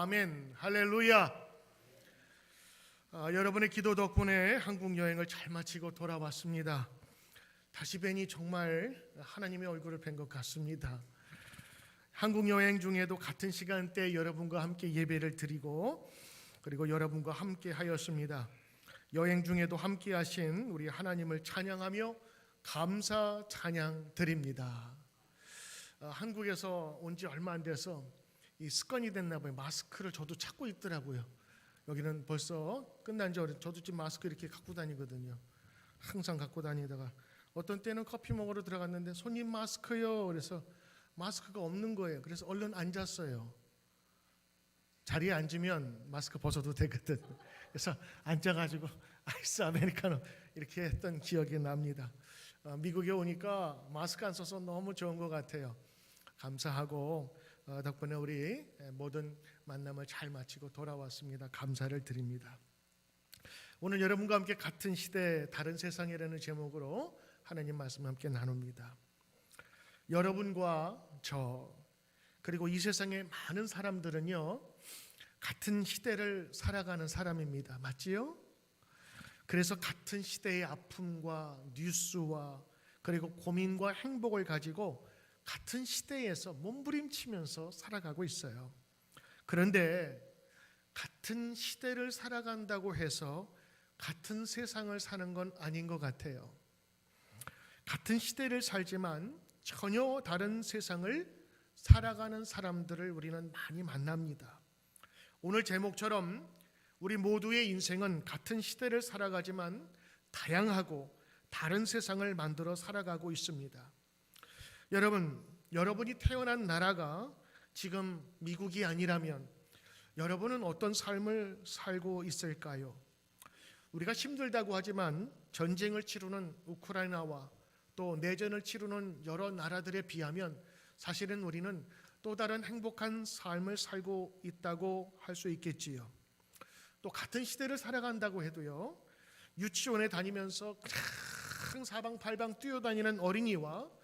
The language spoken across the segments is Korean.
아멘, 할렐루야. 여러분의 기도 덕분에 한국 여행을 잘 마치고 돌아왔습니다. 다시 뵈니 정말 하나님의 얼굴을 뵌 것 같습니다. 한국 여행 중에도 같은 시간대에 여러분과 함께 예배를 드리고 그리고 여러분과 함께 하였습니다. 여행 중에도 함께 하신 우리 하나님을 찬양하며 감사 찬양 드립니다. 한국에서 온 지 얼마 안 돼서 이 습관이 됐나 봐요. 마스크를 저도 찾고 있더라고요. 여기는 벌써 끝난 지 저도 지금 마스크 이렇게 갖고 다니거든요. 항상 갖고 다니다가 어떤 때는 커피 먹으러 들어갔는데 손님 마스크요. 그래서 마스크가 없는 거예요. 그래서 얼른 앉았어요. 자리에 앉으면 마스크 벗어도 되거든. 그래서 앉아가지고 아이스 아메리카노 이렇게 했던 기억이 납니다. 미국에 오니까 마스크 안 써서 너무 좋은 것 같아요. 감사하고 덕분에 우리 모든 만남을 잘 마치고 돌아왔습니다. 감사를 드립니다. 오늘 여러분과 함께 같은 시대 다른 세상이라는 제목으로 하나님 말씀 함께 나눕니다. 여러분과 저 그리고 이 세상의 많은 사람들은요 같은 시대를 살아가는 사람입니다. 맞지요? 그래서 같은 시대의 아픔과 뉴스와 그리고 고민과 행복을 가지고 같은 시대에서 몸부림치면서 살아가고 있어요. 그런데 같은 시대를 살아간다고 해서 같은 세상을 사는 건 아닌 것 같아요. 같은 시대를 살지만 전혀 다른 세상을 살아가는 사람들을 우리는 많이 만납니다. 오늘 제목처럼 우리 모두의 인생은 같은 시대를 살아가지만 다양하고 다른 세상을 만들어 살아가고 있습니다. 여러분이 태어난 나라가 지금 미국이 아니라면 여러분은 어떤 삶을 살고 있을까요? 우리가 힘들다고 하지만 전쟁을 치르는 우크라이나와 또 내전을 치르는 여러 나라들에 비하면 사실은 우리는 또 다른 행복한 삶을 살고 있다고 할 수 있겠지요. 또 같은 시대를 살아간다고 해도요, 유치원에 다니면서 그냥 사방팔방 뛰어다니는 어린이와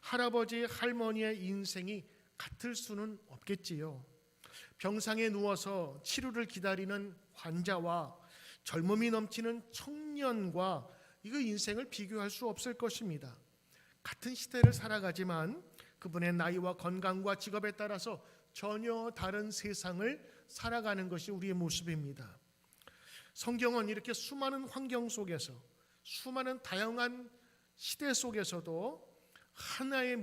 할아버지, 할머니의 인생이 같을 수는 없겠지요. 병상에 누워서 치료를 기다리는 환자와 젊음이 넘치는 청년과 이거 인생을 비교할 수 없을 것입니다. 같은 시대를 살아가지만 그분의 나이와 건강과 직업에 따라서 전혀 다른 세상을 살아가는 것이 우리의 모습입니다. 성경은 이렇게 수많은 환경 속에서 수많은 다양한 시대 속에서도 하나의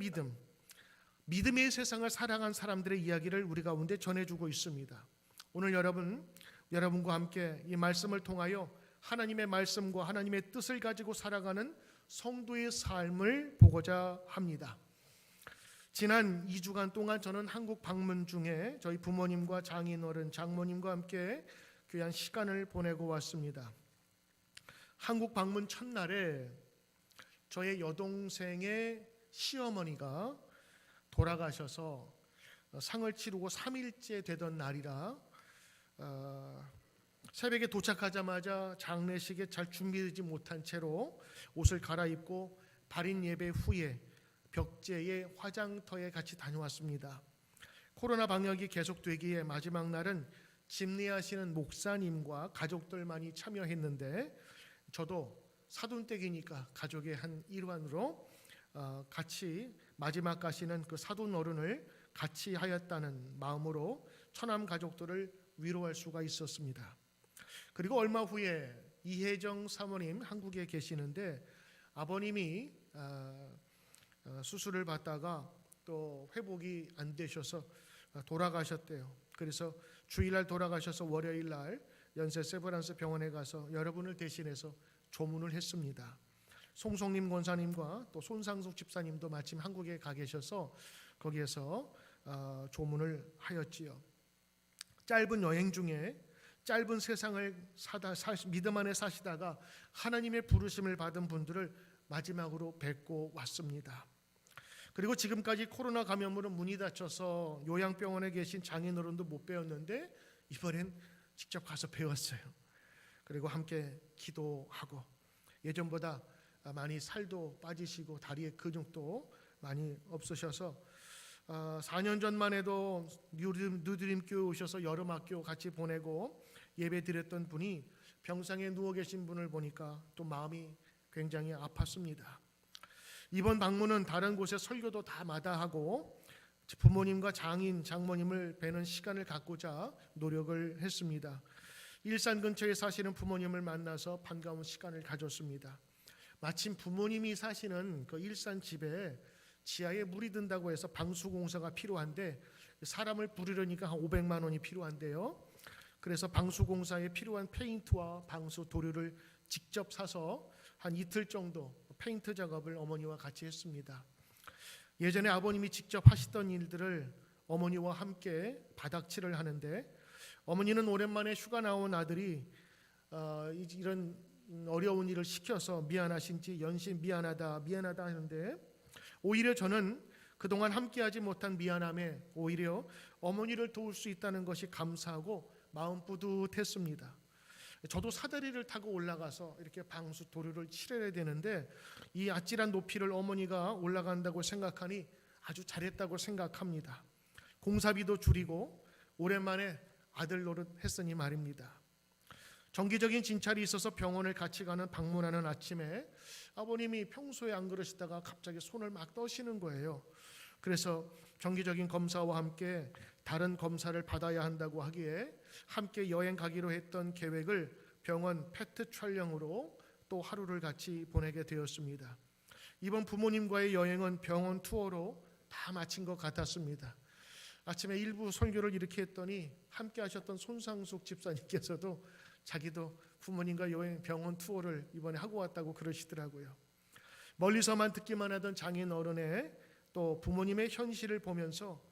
믿음의 세상을 살아간 사람들의 이야기를 우리 가운데 전해주고 있습니다. 오늘 여러분과 함께 이 말씀을 통하여 하나님의 말씀과 하나님의 뜻을 가지고 살아가는 성도의 삶을 보고자 합니다. 지난 2주간 동안 저는 한국 방문 중에 저희 부모님과 장인어른, 장모님과 함께 귀한 시간을 보내고 왔습니다. 한국 방문 첫날에 저의 여동생의 시어머니가 돌아가셔서 상을 치르고 3일째 되던 날이라 새벽에 도착하자마자 장례식에 잘 준비되지 못한 채로 옷을 갈아입고 발인 예배 후에 벽제의 화장터에 같이 다녀왔습니다. 코로나 방역이 계속되기에 마지막 날은 집례하시는 목사님과 가족들만이 참여했는데 저도 사돈댁이니까 가족의 한 일환으로 같이 마지막 가시는 그 사돈 어른을 같이 하였다는 마음으로 처남 가족들을 위로할 수가 있었습니다. 그리고 얼마 후에 이혜정 사모님 한국에 계시는데 아버님이 수술을 받다가 또 회복이 안 되셔서 돌아가셨대요. 그래서 주일날 돌아가셔서 월요일날 연세 세브란스 병원에 가서 여러분을 대신해서 조문을 했습니다. 송송님 권사님과 또 손상숙 집사님도 마침 한국에 가 계셔서 거기에서 조문을 하였지요. 짧은 여행 중에 짧은 세상을 믿음 안에 사시다가 하나님의 부르심을 받은 분들을 마지막으로 뵙고 왔습니다. 그리고 지금까지 코로나 감염으로 문이 닫혀서 요양병원에 계신 장인어른도 못 뵈었는데 이번엔 직접 가서 뵈었어요. 그리고 함께 기도하고 예전보다 많이 살도 빠지시고 다리의 근육도 많이 없으셔서 4년 전만 해도 누드림 교회 오셔서 여름 학교 같이 보내고 예배 드렸던 분이 병상에 누워 계신 분을 보니까 또 마음이 굉장히 아팠습니다. 이번 방문은 다른 곳에 설교도 다 마다하고 부모님과 장모님을 뵈는 시간을 갖고자 노력을 했습니다. 일산 근처에 사시는 부모님을 만나서 반가운 시간을 가졌습니다. 마침 부모님이 사시는 그 일산 집에 지하에 물이 든다고 해서 방수 공사가 필요한데 사람을 부르려니까 한 500만 원이 필요한데요. 그래서 방수 공사에 필요한 페인트와 방수 도료를 직접 사서 한 이틀 정도 페인트 작업을 어머니와 같이 했습니다. 예전에 아버님이 직접 하시던 일들을 어머니와 함께 바닥칠을 하는데 어머니는 오랜만에 휴가 나온 아들이 이런 어려운 일을 시켜서 미안하신지 연신 미안하다 하는데 오히려 저는 그동안 함께하지 못한 미안함에 오히려 어머니를 도울 수 있다는 것이 감사하고 마음 뿌듯했습니다. 저도 사다리를 타고 올라가서 이렇게 방수 도료를 칠해야 되는데 이 아찔한 높이를 어머니가 올라간다고 생각하니 아주 잘했다고 생각합니다. 공사비도 줄이고 오랜만에 아들 노릇 했으니 말입니다. 정기적인 진찰이 있어서 병원을 같이 가는 방문하는 아침에 아버님이 평소에 안 그러시다가 갑자기 손을 막 떠시는 거예요. 그래서 정기적인 검사와 함께 다른 검사를 받아야 한다고 하기에 함께 여행 가기로 했던 계획을 병원 페트 촬영으로 또 하루를 같이 보내게 되었습니다. 이번 부모님과의 여행은 병원 투어로 다 마친 것 같았습니다. 아침에 일부 설교를 이렇게 했더니 함께 하셨던 손상숙 집사님께서도 자기도 부모님과 여행 병원 투어를 이번에 하고 왔다고 그러시더라고요. 멀리서만 듣기만 하던 장인 어른의 또 부모님의 현실을 보면서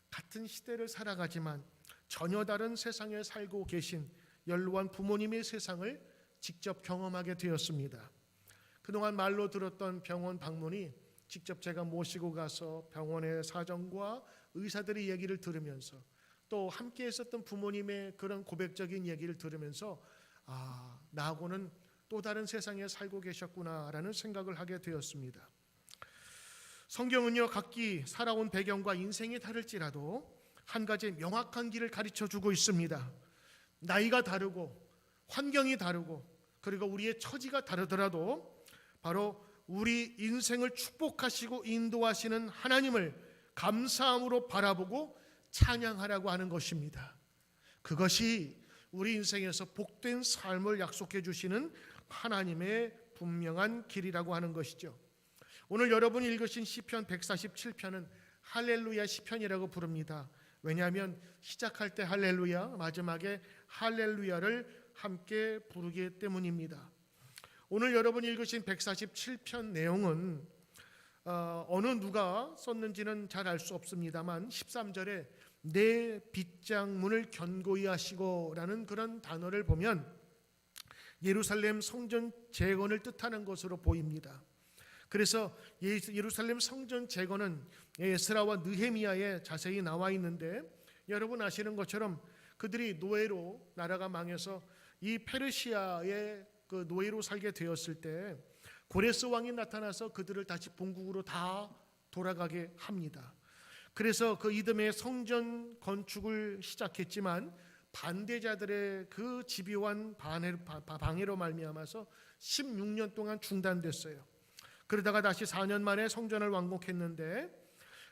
같은 시대를 살아가지만 전혀 다른 세상에 살고 계신 연로한 부모님의 세상을 직접 경험하게 되었습니다. 그동안 말로 들었던 병원 방문이 직접 제가 모시고 가서 병원의 사정과 의사들의 얘기를 들으면서 또 함께 있었던 부모님의 그런 고백적인 얘기를 들으면서 나하고는 또 다른 세상에 살고 계셨구나라는 생각을 하게 되었습니다. 성경은요, 각기 살아온 배경과 인생이 다를지라도 한 가지 명확한 길을 가르쳐 주고 있습니다. 나이가 다르고 환경이 다르고 그리고 우리의 처지가 다르더라도 바로 우리 인생을 축복하시고 인도하시는 하나님을 감사함으로 바라보고 찬양하라고 하는 것입니다. 그것이 우리 인생에서 복된 삶을 약속해 주시는 하나님의 분명한 길이라고 하는 것이죠. 오늘 여러분이 읽으신 시편 147편은 할렐루야 시편이라고 부릅니다. 왜냐하면 시작할 때 할렐루야, 마지막에 할렐루야를 함께 부르기 때문입니다. 오늘 여러분이 읽으신 147편 내용은 어느 누가 썼는지는 잘 알 수 없습니다만 13절에 내 빗장문을 견고히 하시고 라는 그런 단어를 보면 예루살렘 성전 재건을 뜻하는 것으로 보입니다. 그래서 예루살렘 성전 재건은 에스라와 느헤미야에 자세히 나와 있는데 여러분 아시는 것처럼 그들이 노예로 나라가 망해서 이 페르시아의 그 노예로 살게 되었을 때 고레스 왕이 나타나서 그들을 다시 본국으로 다 돌아가게 합니다. 그래서 그 이듬해 성전 건축을 시작했지만 반대자들의 그 집요한 방해로 말미암아서 16년 동안 중단됐어요. 그러다가 다시 4년 만에 성전을 완공했는데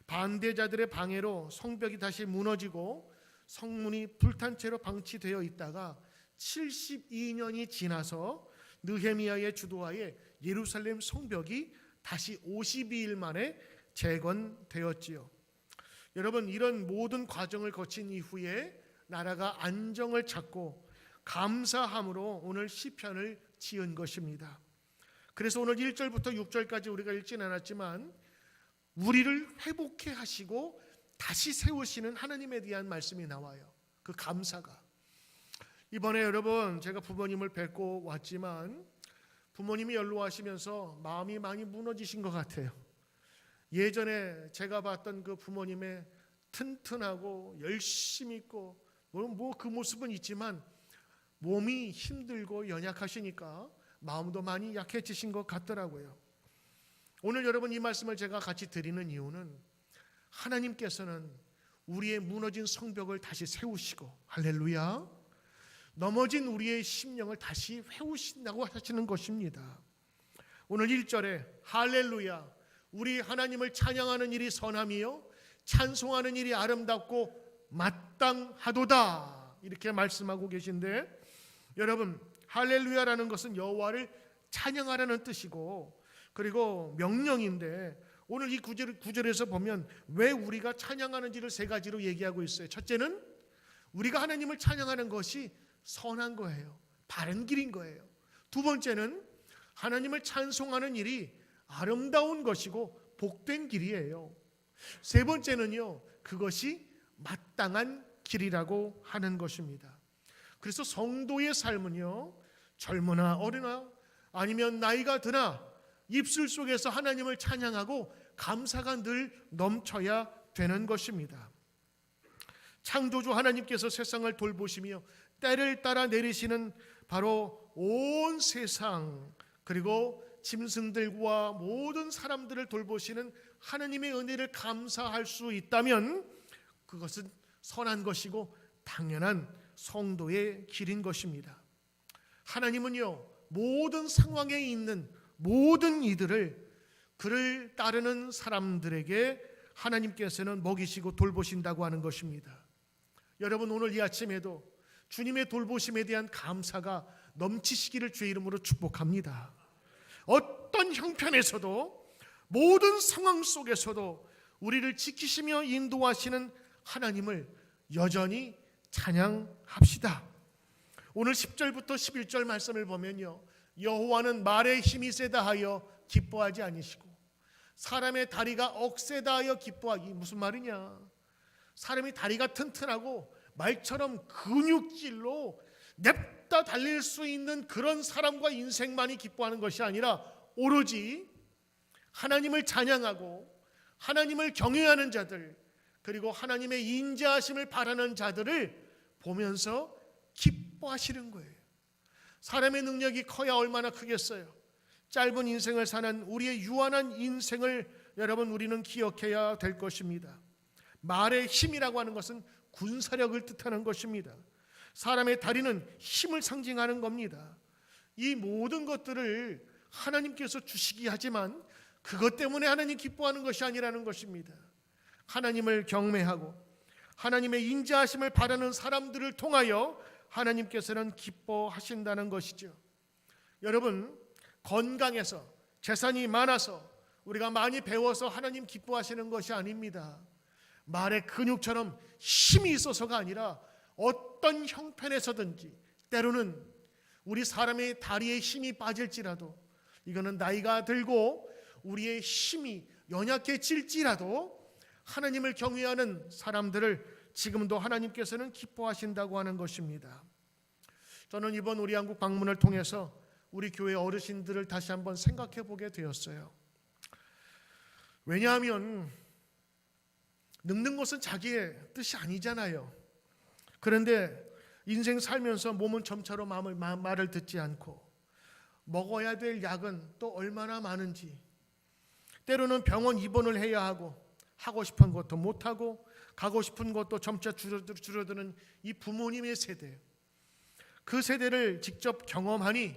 반대자들의 방해로 성벽이 다시 무너지고 성문이 불탄 채로 방치되어 있다가 72년이 지나서 느헤미야의 주도하에 예루살렘 성벽이 다시 52일 만에 재건되었지요. 여러분, 이런 모든 과정을 거친 이후에 나라가 안정을 찾고 감사함으로 오늘 시편을 지은 것입니다. 그래서 오늘 1절부터 6절까지 우리가 읽진 않았지만 우리를 회복해 하시고 다시 세우시는 하나님에 대한 말씀이 나와요. 그 감사가. 이번에 여러분 제가 부모님을 뵙고 왔지만 부모님이 연로하시면서 마음이 많이 무너지신 것 같아요. 예전에 제가 봤던 그 부모님의 튼튼하고 열심히 있고 그 모습은 있지만 몸이 힘들고 연약하시니까 마음도 많이 약해지신 것 같더라고요. 오늘 여러분 이 말씀을 제가 같이 드리는 이유는 하나님께서는 우리의 무너진 성벽을 다시 세우시고, 할렐루야, 넘어진 우리의 심령을 다시 회우신다고 하시는 것입니다. 오늘 1절에 할렐루야, 우리 하나님을 찬양하는 일이 선함이요 찬송하는 일이 아름답고 마땅하도다, 이렇게 말씀하고 계신데, 여러분, 할렐루야라는 것은 여호와를 찬양하라는 뜻이고, 그리고 명령인데, 오늘 이 구절에서 보면 왜 우리가 찬양하는지를 세 가지로 얘기하고 있어요. 첫째는 우리가 하나님을 찬양하는 것이 선한 거예요. 바른 길인 거예요. 두 번째는 하나님을 찬송하는 일이 아름다운 것이고 복된 길이에요. 세 번째는요, 그것이 마땅한 길이라고 하는 것입니다. 그래서 성도의 삶은요, 젊으나 어리나 아니면 나이가 드나 입술 속에서 하나님을 찬양하고 감사가 늘 넘쳐야 되는 것입니다. 창조주 하나님께서 세상을 돌보시며 때를 따라 내리시는 바로 온 세상, 그리고 짐승들과 모든 사람들을 돌보시는 하나님의 은혜를 감사할 수 있다면 그것은 선한 것이고 당연한 성도의 길인 것입니다. 하나님은요, 모든 상황에 있는 모든 이들을 그를 따르는 사람들에게 하나님께서는 먹이시고 돌보신다고 하는 것입니다. 여러분, 오늘 이 아침에도 주님의 돌보심에 대한 감사가 넘치시기를 주의 이름으로 축복합니다. 어떤 형편에서도, 모든 상황 속에서도 우리를 지키시며 인도하시는 하나님을 여전히 찬양합시다. 오늘 10절부터 11절 말씀을 보면요, 여호와는 말에 힘이 세다 하여 기뻐하지 아니시고 사람의 다리가 억세다 하여 기뻐하기. 무슨 말이냐? 사람이 다리가 튼튼하고 말처럼 근육질로 냅다 달릴 수 있는 그런 사람과 인생만이 기뻐하는 것이 아니라 오로지 하나님을 찬양하고 하나님을 경외하는 자들, 그리고 하나님의 인자하심을 바라는 자들을 보면서 기뻐하시는 거예요. 사람의 능력이 커야 얼마나 크겠어요. 짧은 인생을 사는 우리의 유한한 인생을 여러분, 우리는 기억해야 될 것입니다. 말의 힘이라고 하는 것은 군사력을 뜻하는 것입니다. 사람의 다리는 힘을 상징하는 겁니다. 이 모든 것들을 하나님께서 주시기 하지만 그것 때문에 하나님 기뻐하는 것이 아니라는 것입니다. 하나님을 경외하고 하나님의 인자하심을 바라는 사람들을 통하여 하나님께서는 기뻐하신다는 것이죠. 여러분, 건강해서 재산이 많아서 우리가 많이 배워서 하나님 기뻐하시는 것이 아닙니다. 말의 근육처럼 힘이 있어서가 아니라 어떤 형편에서든지, 때로는 우리 사람의 다리에 힘이 빠질지라도, 이거는 나이가 들고 우리의 힘이 연약해질지라도 하나님을 경외하는 사람들을 지금도 하나님께서는 기뻐하신다고 하는 것입니다. 저는 이번 우리 한국 방문을 통해서 우리 교회 어르신들을 다시 한번 생각해 보게 되었어요. 왜냐하면 늙는 것은 자기의 뜻이 아니잖아요. 그런데 인생 살면서 몸은 점차로 말을 듣지 않고 먹어야 될 약은 또 얼마나 많은지, 때로는 병원 입원을 해야 하고 하고 싶은 것도 못하고 가고 싶은 것도 점차 줄어드는 이 부모님의 세대, 그 세대를 직접 경험하니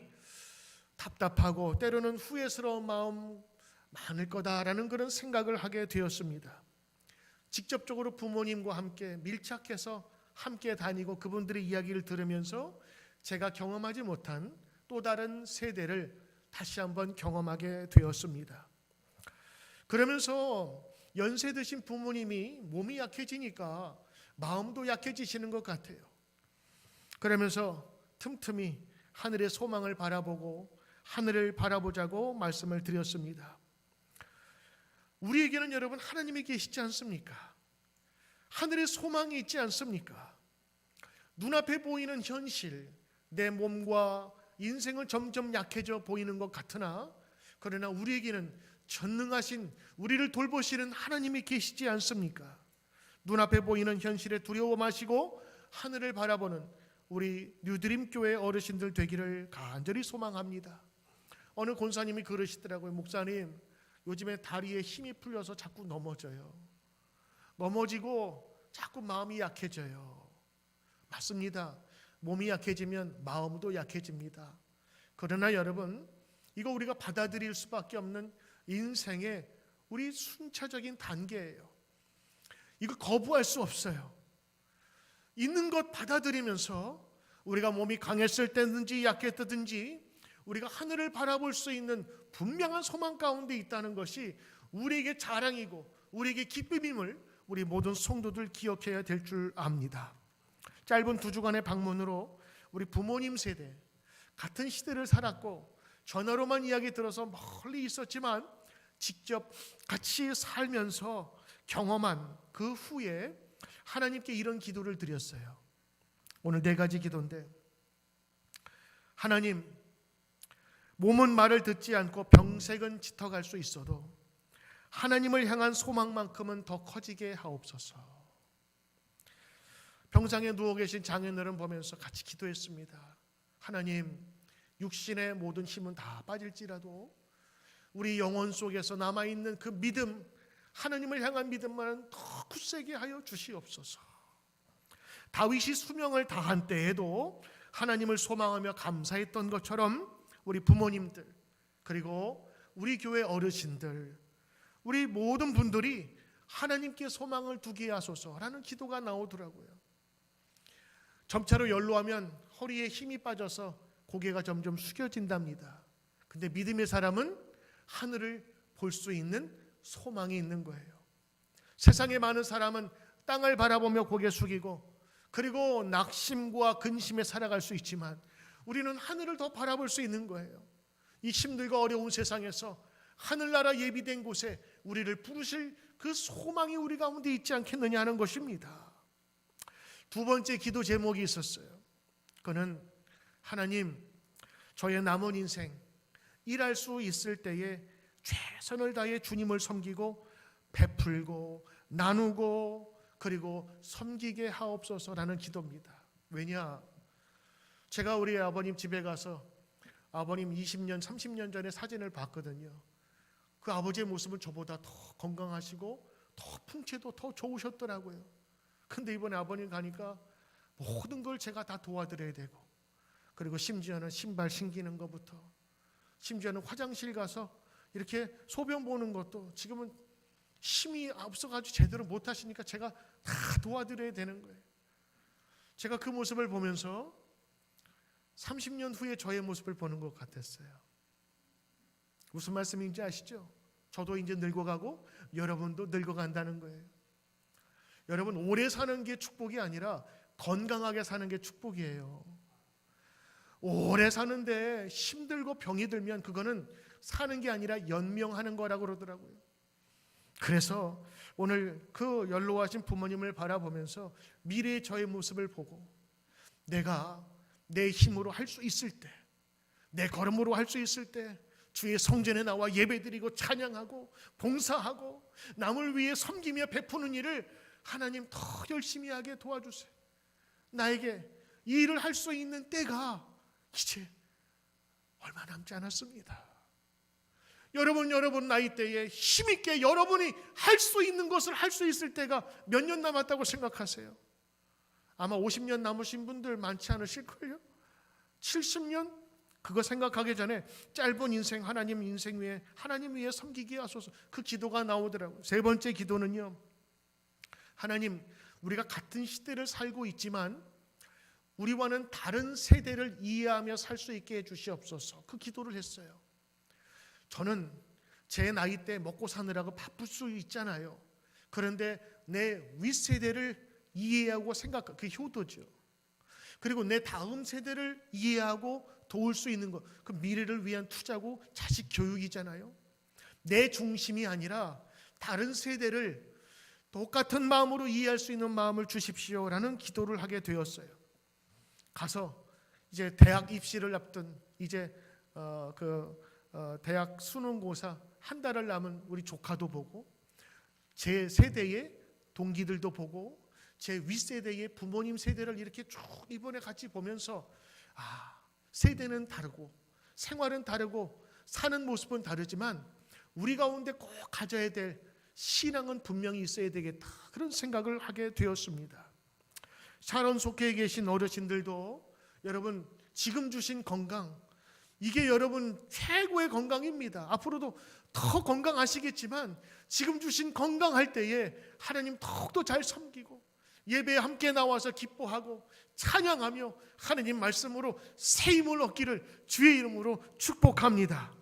답답하고 때로는 후회스러운 마음 많을 거다라는 그런 생각을 하게 되었습니다. 직접적으로 부모님과 함께 밀착해서 함께 다니고 그분들의 이야기를 들으면서 제가 경험하지 못한 또 다른 세대를 다시 한번 경험하게 되었습니다. 그러면서 연세 드신 부모님이 몸이 약해지니까 마음도 약해지시는 것 같아요. 그러면서 틈틈이 하늘의 소망을 바라보고 하늘을 바라보자고 말씀을 드렸습니다. 우리에게는 여러분 하나님이 계시지 않습니까? 하늘의 소망이 있지 않습니까? 눈앞에 보이는 현실, 내 몸과 인생은 점점 약해져 보이는 것 같으나, 그러나 우리에게는 전능하신 우리를 돌보시는 하나님이 계시지 않습니까? 눈앞에 보이는 현실에 두려워 마시고 하늘을 바라보는 우리 뉴드림 교회 어르신들 되기를 간절히 소망합니다. 어느 권사님이 그러시더라고요. 목사님, 요즘에 다리에 힘이 풀려서 자꾸 넘어져요. 넘어지고 자꾸 마음이 약해져요. 맞습니다. 몸이 약해지면 마음도 약해집니다. 그러나 여러분, 이거 우리가 받아들일 수밖에 없는 인생의 우리 순차적인 단계예요. 이거 거부할 수 없어요. 있는 것 받아들이면서 우리가 몸이 강했을 때든지 약했든지 우리가 하늘을 바라볼 수 있는 분명한 소망 가운데 있다는 것이 우리에게 자랑이고 우리에게 기쁨임을 우리 모든 성도들 기억해야 될 줄 압니다. 짧은 2주간의 방문으로 우리 부모님 세대, 같은 시대를 살았고 전화로만 이야기 들어서 멀리 있었지만 직접 같이 살면서 경험한 그 후에 하나님께 이런 기도를 드렸어요. 오늘 4가지 기도인데, 하나님, 몸은 말을 듣지 않고 병색은 짙어갈 수 있어도 하나님을 향한 소망만큼은 더 커지게 하옵소서. 병상에 누워 계신 장애인들은 보면서 같이 기도했습니다. 하나님, 육신의 모든 힘은 다 빠질지라도 우리 영혼 속에서 남아있는 그 믿음, 하나님을 향한 믿음만은 더 굳세게 하여 주시옵소서. 다윗이 수명을 다한 때에도 하나님을 소망하며 감사했던 것처럼 우리 부모님들, 그리고 우리 교회 어르신들, 우리 모든 분들이 하나님께 소망을 두게 하소서라는 기도가 나오더라고요. 점차로 연로하면 허리에 힘이 빠져서 고개가 점점 숙여진답니다. 근데 믿음의 사람은 하늘을 볼 수 있는 소망이 있는 거예요. 세상에 많은 사람은 땅을 바라보며 고개 숙이고 그리고 낙심과 근심에 살아갈 수 있지만 우리는 하늘을 더 바라볼 수 있는 거예요. 이 힘들고 어려운 세상에서 하늘나라 예비된 곳에 우리를 부르실 그 소망이 우리 가운데 있지 않겠느냐 하는 것입니다. 2번째 기도 제목이 있었어요. 그는 하나님, 저의 남은 인생 일할 수 있을 때에 최선을 다해 주님을 섬기고 베풀고 나누고 그리고 섬기게 하옵소서라는 기도입니다. 왜냐? 제가 우리 아버님 집에 가서 아버님 20년, 30년 전에 사진을 봤거든요. 그 아버지의 모습은 저보다 더 건강하시고 더 풍채도 더 좋으셨더라고요. 근데 이번에 아버님 가니까 모든 걸 제가 다 도와드려야 되고, 그리고 심지어는 신발 신기는 것부터, 심지어는 화장실 가서 이렇게 소변 보는 것도 지금은 힘이 없어가지고 제대로 못 하시니까 제가 다 도와드려야 되는 거예요. 제가 그 모습을 보면서 30년 후에 저의 모습을 보는 것 같았어요. 무슨 말씀인지 아시죠? 저도 이제 늙어가고 여러분도 늙어간다는 거예요. 여러분, 오래 사는 게 축복이 아니라 건강하게 사는 게 축복이에요. 오래 사는데 힘들고 병이 들면 그거는 사는 게 아니라 연명하는 거라고 그러더라고요. 그래서 오늘 그 연로하신 부모님을 바라보면서 미래의 저의 모습을 보고 내가 내 힘으로 할 수 있을 때, 내 걸음으로 할 수 있을 때 주의 성전에 나와 예배드리고 찬양하고 봉사하고 남을 위해 섬기며 베푸는 일을 하나님 더 열심히 하게 도와주세요. 나에게 이 일을 할 수 있는 때가 이제 얼마 남지 않았습니다. 여러분 나이대에 힘있게 여러분이 할 수 있는 것을 할 수 있을 때가 몇 년 남았다고 생각하세요? 아마 50년 남으신 분들 많지 않으실걸요? 70년? 그거 생각하기 전에 짧은 인생, 하나님 인생 위에 하나님 위해 섬기게 하소서, 그 기도가 나오더라고요. 3번째 기도는요, 하나님, 우리가 같은 시대를 살고 있지만 우리와는 다른 세대를 이해하며 살 수 있게 해주시옵소서, 그 기도를 했어요. 저는 제 나이 때 먹고 사느라고 바쁠 수 있잖아요. 그런데 내 윗세대를 이해하고 생각하고, 그게 효도죠. 그리고 내 다음 세대를 이해하고 도울 수 있는 것, 그 미래를 위한 투자고 자식 교육이잖아요. 내 중심이 아니라 다른 세대를 똑같은 마음으로 이해할 수 있는 마음을 주십시오라는 기도를 하게 되었어요. 가서 이제 대학 입시를 앞둔 이제 대학 수능고사 한 달을 남은 우리 조카도 보고, 제 세대의 동기들도 보고, 제 윗세대의 부모님 세대를 이렇게 쭉 이번에 같이 보면서 세대는 다르고 생활은 다르고 사는 모습은 다르지만 우리 가운데 꼭 가져야 될 신앙은 분명히 있어야 되겠다, 그런 생각을 하게 되었습니다. 샤론 속회에 계신 어르신들도 여러분 지금 주신 건강, 이게 여러분 최고의 건강입니다. 앞으로도 더 건강하시겠지만 지금 주신 건강할 때에 하나님 더욱더 잘 섬기고 예배에 함께 나와서 기뻐하고 찬양하며 하나님 말씀으로 새 힘을 얻기를 주의 이름으로 축복합니다.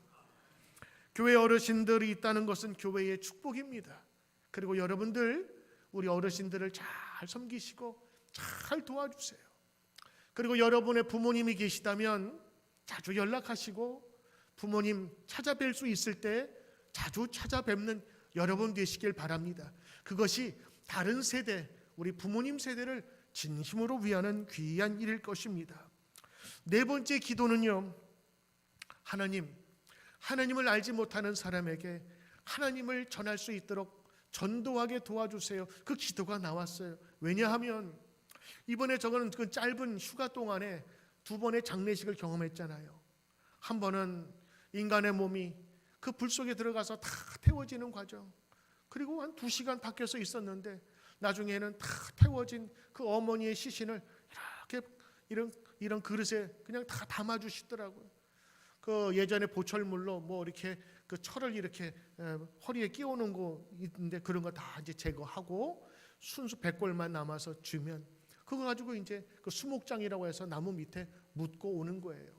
교회 어르신들이 있다는 것은 교회의 축복입니다. 그리고 여러분들 우리 어르신들을 잘 섬기시고 잘 도와주세요. 그리고 여러분의 부모님이 계시다면 자주 연락하시고 부모님 찾아뵐 수 있을 때 자주 찾아뵙는 여러분 되시길 바랍니다. 그것이 다른 세대, 우리 부모님 세대를 진심으로 위하는 귀한 일일 것입니다. 네 번째 기도는요, 하나님을 알지 못하는 사람에게 하나님을 전할 수 있도록 전도하게 도와주세요. 그 기도가 나왔어요. 왜냐하면 이번에 저는 그 짧은 휴가 동안에 2번의 장례식을 경험했잖아요. 한 번은 인간의 몸이 그 불 속에 들어가서 다 태워지는 과정, 그리고 한 2시간 밖에서 있었는데 나중에는 다 태워진 그 어머니의 시신을 이렇게 이런 그릇에 그냥 다 담아주시더라고요. 그 예전에 보철물로 뭐 이렇게 그 철을 이렇게 허리에 끼우는 거 있는데 그런 거 다 이제 제거하고 순수 백골만 남아서 주면 그거 가지고 이제 그 수목장이라고 해서 나무 밑에 묻고 오는 거예요.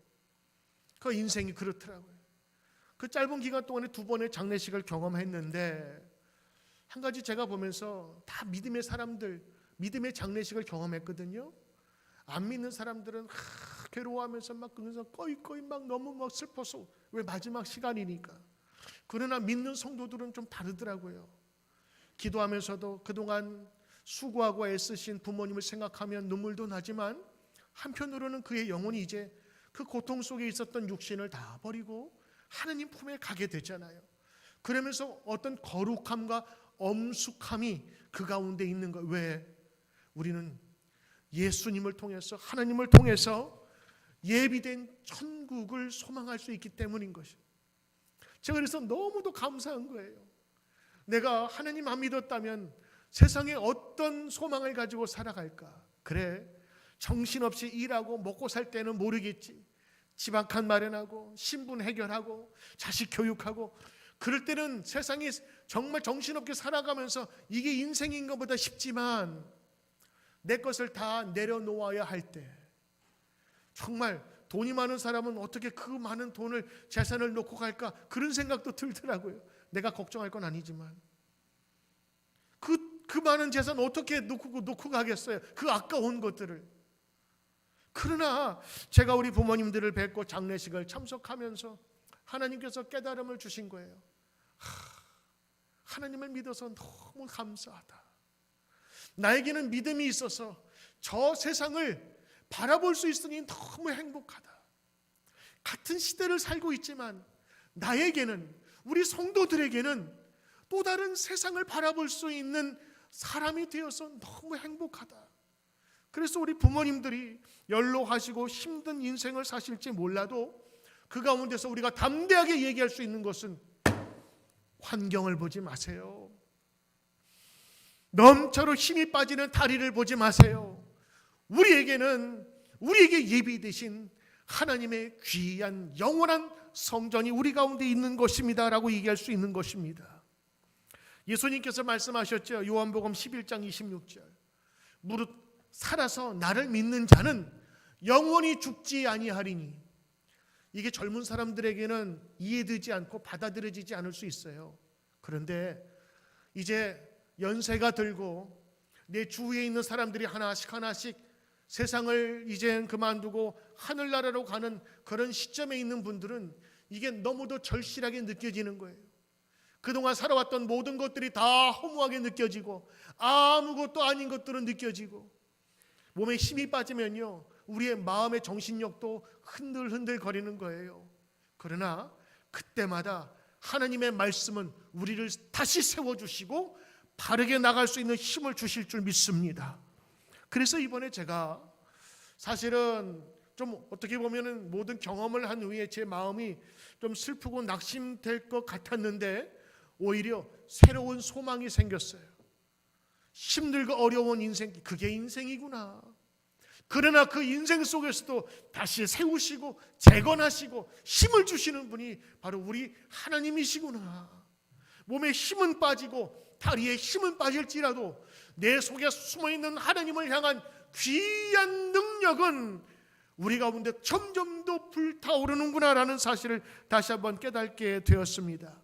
그 인생이 그렇더라고요. 그 짧은 기간 동안에 2번의 장례식을 경험했는데 한 가지 제가 보면서 다 믿음의 사람들, 믿음의 장례식을 경험했거든요. 안 믿는 사람들은 괴로워하면서 막 그러면서 꺼이꺼이 막 너무 막 슬퍼서, 왜 마지막 시간이니까. 그러나 믿는 성도들은 좀 다르더라고요. 기도하면서도 그동안 수고하고 애쓰신 부모님을 생각하면 눈물도 나지만 한편으로는 그의 영혼이 이제 그 고통 속에 있었던 육신을 다 버리고 하나님 품에 가게 되잖아요. 그러면서 어떤 거룩함과 엄숙함이 그 가운데 있는 거예요. 왜? 우리는 예수님을 통해서, 하나님을 통해서 예비된 천국을 소망할 수 있기 때문인 것이에요. 제가 그래서 너무도 감사한 거예요. 내가 하나님 안 믿었다면 세상에 어떤 소망을 가지고 살아갈까? 그래, 정신없이 일하고 먹고 살 때는 모르겠지. 집 한 칸 마련하고 신분 해결하고 자식 교육하고 그럴 때는 세상이 정말 정신없게 살아가면서 이게 인생인 것보다 싶지만 내 것을 다 내려놓아야 할 때, 정말 돈이 많은 사람은 어떻게 그 많은 돈을, 재산을 놓고 갈까, 그런 생각도 들더라고요. 내가 걱정할 건 아니지만 그 많은 재산 어떻게 놓고 가겠어요? 그 아까운 것들을. 그러나 제가 우리 부모님들을 뵙고 장례식을 참석하면서 하나님께서 깨달음을 주신 거예요. 하나님을 믿어서 너무 감사하다. 나에게는 믿음이 있어서 저 세상을 바라볼 수 있으니 너무 행복하다. 같은 시대를 살고 있지만 나에게는, 우리 성도들에게는 또 다른 세상을 바라볼 수 있는 사람이 되어서 너무 행복하다. 그래서 우리 부모님들이 연로하시고 힘든 인생을 사실지 몰라도 그 가운데서 우리가 담대하게 얘기할 수 있는 것은 환경을 보지 마세요. 넘쳐로 힘이 빠지는 다리를 보지 마세요. 우리에게 예비되신 하나님의 귀한 영원한 성전이 우리 가운데 있는 것입니다 라고 얘기할 수 있는 것입니다. 예수님께서 말씀하셨죠. 요한복음 11장 26절. 무릇 살아서 나를 믿는 자는 영원히 죽지 아니하리니. 이게 젊은 사람들에게는 이해되지 않고 받아들여지지 않을 수 있어요. 그런데 이제 연세가 들고 내 주위에 있는 사람들이 하나씩 세상을 이제 그만두고 하늘나라로 가는 그런 시점에 있는 분들은 이게 너무도 절실하게 느껴지는 거예요. 그동안 살아왔던 모든 것들이 다 허무하게 느껴지고 아무것도 아닌 것들은 느껴지고, 몸에 힘이 빠지면요 우리의 마음의 정신력도 흔들흔들 거리는 거예요. 그러나 그때마다 하나님의 말씀은 우리를 다시 세워주시고 바르게 나갈 수 있는 힘을 주실 줄 믿습니다. 그래서 이번에 제가 사실은 좀 어떻게 보면은 모든 경험을 한 후에 제 마음이 좀 슬프고 낙심될 것 같았는데 오히려 새로운 소망이 생겼어요. 힘들고 어려운 인생, 그게 인생이구나. 그러나 그 인생 속에서도 다시 세우시고 재건하시고 힘을 주시는 분이 바로 우리 하나님이시구나. 몸에 힘은 빠지고 다리에 힘은 빠질지라도 내 속에 숨어있는 하나님을 향한 귀한 능력은 우리 가운데 점점 더 불타오르는구나라는 사실을 다시 한번 깨닫게 되었습니다.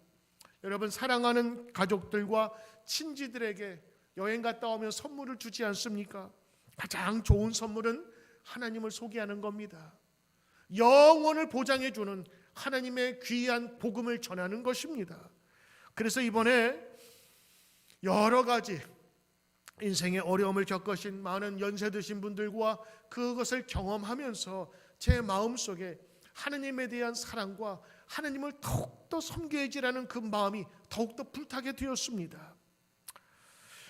여러분, 사랑하는 가족들과 친지들에게 여행 갔다 오면 선물을 주지 않습니까? 가장 좋은 선물은 하나님을 소개하는 겁니다. 영원을 보장해 주는 하나님의 귀한 복음을 전하는 것입니다. 그래서 이번에 여러 가지 인생의 어려움을 겪으신 많은 연세 드신 분들과 그것을 경험하면서 제 마음속에 하나님에 대한 사랑과 하나님을 더욱더 섬겨야지라는 그 마음이 더욱더 불타게 되었습니다.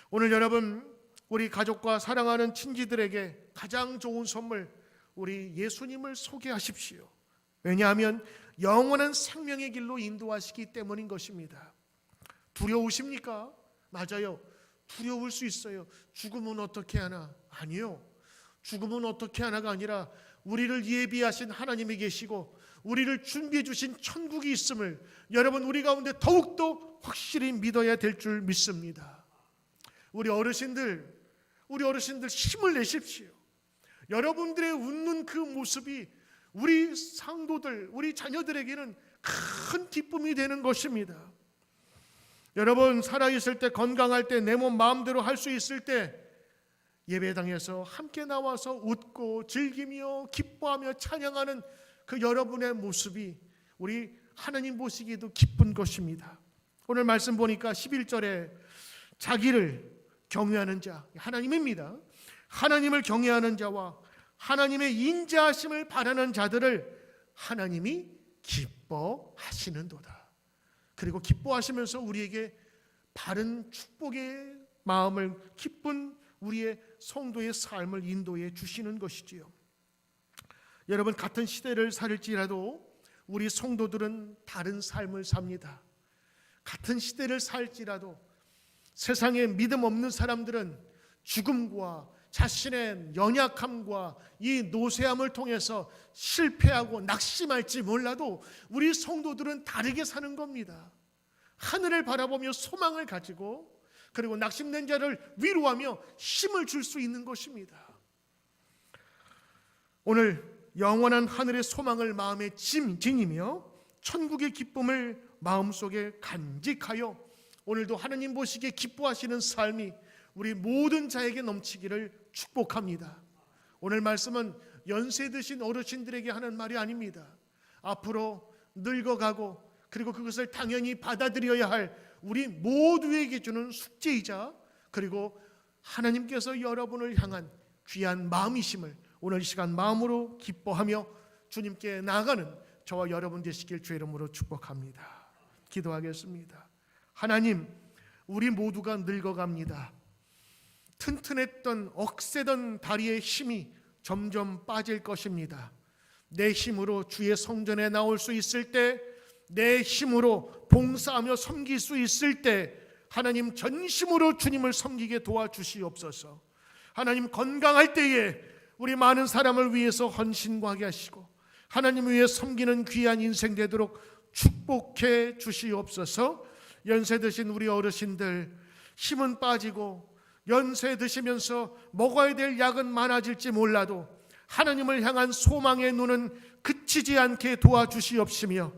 오늘 여러분, 우리 가족과 사랑하는 친지들에게 가장 좋은 선물, 우리 예수님을 소개하십시오. 왜냐하면 영원한 생명의 길로 인도하시기 때문인 것입니다. 두려우십니까? 맞아요. 두려울 수 있어요. 죽음은 어떻게 하나? 아니요. 죽음은 어떻게 하나가 아니라 우리를 예비하신 하나님이 계시고 우리를 준비해 주신 천국이 있음을 여러분, 우리 가운데 더욱더 확실히 믿어야 될 줄 믿습니다. 우리 어르신들 힘을 내십시오. 여러분들의 웃는 그 모습이 우리 상도들, 우리 자녀들에게는 큰 기쁨이 되는 것입니다. 여러분, 살아있을 때, 건강할 때, 내 몸 마음대로 할 수 있을 때 예배당에서 함께 나와서 웃고 즐기며 기뻐하며 찬양하는 그 여러분의 모습이 우리 하나님 보시기에도 기쁜 것입니다. 오늘 말씀 보니까 11절에 자기를 경외하는 자, 하나님입니다. 하나님을 경외하는 자와 하나님의 인자하심을 바라는 자들을 하나님이 기뻐하시는도다. 그리고 기뻐하시면서 우리에게 바른 축복의 마음을, 기쁜 우리의 성도의 삶을 인도해 주시는 것이지요. 여러분, 같은 시대를 살지라도 우리 성도들은 다른 삶을 삽니다. 같은 시대를 살지라도 세상에 믿음 없는 사람들은 죽음과 자신의 연약함과 이 노쇠함을 통해서 실패하고 낙심할지 몰라도 우리 성도들은 다르게 사는 겁니다. 하늘을 바라보며 소망을 가지고, 그리고 낙심된 자를 위로하며 힘을 줄 수 있는 것입니다. 오늘 영원한 하늘의 소망을 마음에 지니며 천국의 기쁨을 마음속에 간직하여 오늘도 하나님 보시기에 기뻐하시는 삶이 우리 모든 자에게 넘치기를 축복합니다. 오늘 말씀은 연세 드신 어르신들에게 하는 말이 아닙니다. 앞으로 늙어가고 그리고 그것을 당연히 받아들여야 할 우리 모두에게 주는 숙제이자, 그리고 하나님께서 여러분을 향한 귀한 마음이심을 오늘 이 시간 마음으로 기뻐하며 주님께 나아가는 저와 여러분 되시길 주의 이름으로 축복합니다. 기도하겠습니다. 하나님, 우리 모두가 늙어갑니다. 튼튼했던 억세던 다리의 힘이 점점 빠질 것입니다. 내 힘으로 주의 성전에 나올 수 있을 때, 내 힘으로 봉사하며 섬길 수 있을 때 하나님 전심으로 주님을 섬기게 도와주시옵소서. 하나님, 건강할 때에 우리 많은 사람을 위해서 헌신하게 하시고 하나님을 위해 섬기는 귀한 인생 되도록 축복해 주시옵소서. 연세 드신 우리 어르신들, 힘은 빠지고 연세 드시면서 먹어야 될 약은 많아질지 몰라도 하나님을 향한 소망의 눈은 그치지 않게 도와주시옵시며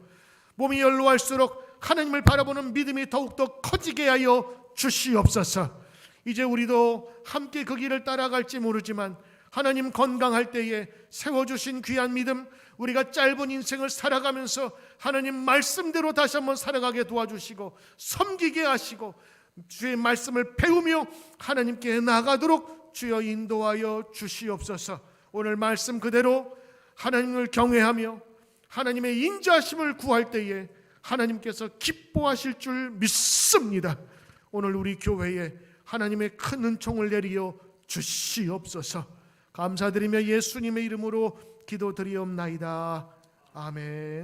몸이 연로할수록 하나님을 바라보는 믿음이 더욱더 커지게 하여 주시옵소서. 이제 우리도 함께 그 길을 따라갈지 모르지만 하나님, 건강할 때에 세워주신 귀한 믿음, 우리가 짧은 인생을 살아가면서 하나님 말씀대로 다시 한번 살아가게 도와주시고 섬기게 하시고 주의 말씀을 배우며 하나님께 나가도록 주여 인도하여 주시옵소서. 오늘 말씀 그대로 하나님을 경외하며 하나님의 인자하심을 구할 때에 하나님께서 기뻐하실 줄 믿습니다. 오늘 우리 교회에 하나님의 큰 은총을 내리어 주시옵소서. 감사드리며 예수님의 이름으로 기도드리옵나이다. 아멘.